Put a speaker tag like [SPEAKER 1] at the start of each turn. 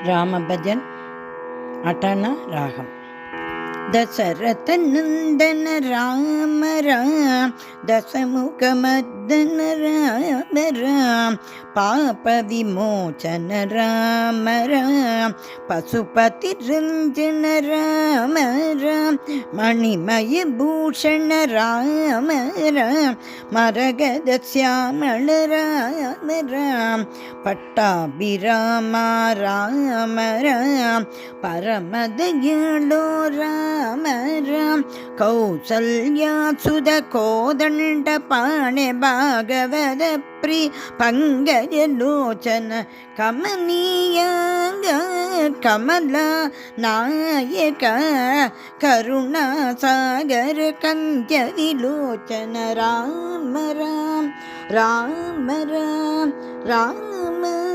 [SPEAKER 1] रामभजन अटन रागम। दशरथ नंदन राम राम, दशमुख मदन राम राम, पाप विमोचन राम राम, पशुपति रंजन राम राम, मणिमय भूषण राम राम, मरगद श्यामल राम राम, पट्टाभिराम राम राम, परम दयालु राम राम, कौसल्या सुध कोदंड पाणे भागवत प्रिय पंकज लोचन कमनीय कमला नायक करुणा सागर कंज विलोचन राम राम राम राम राम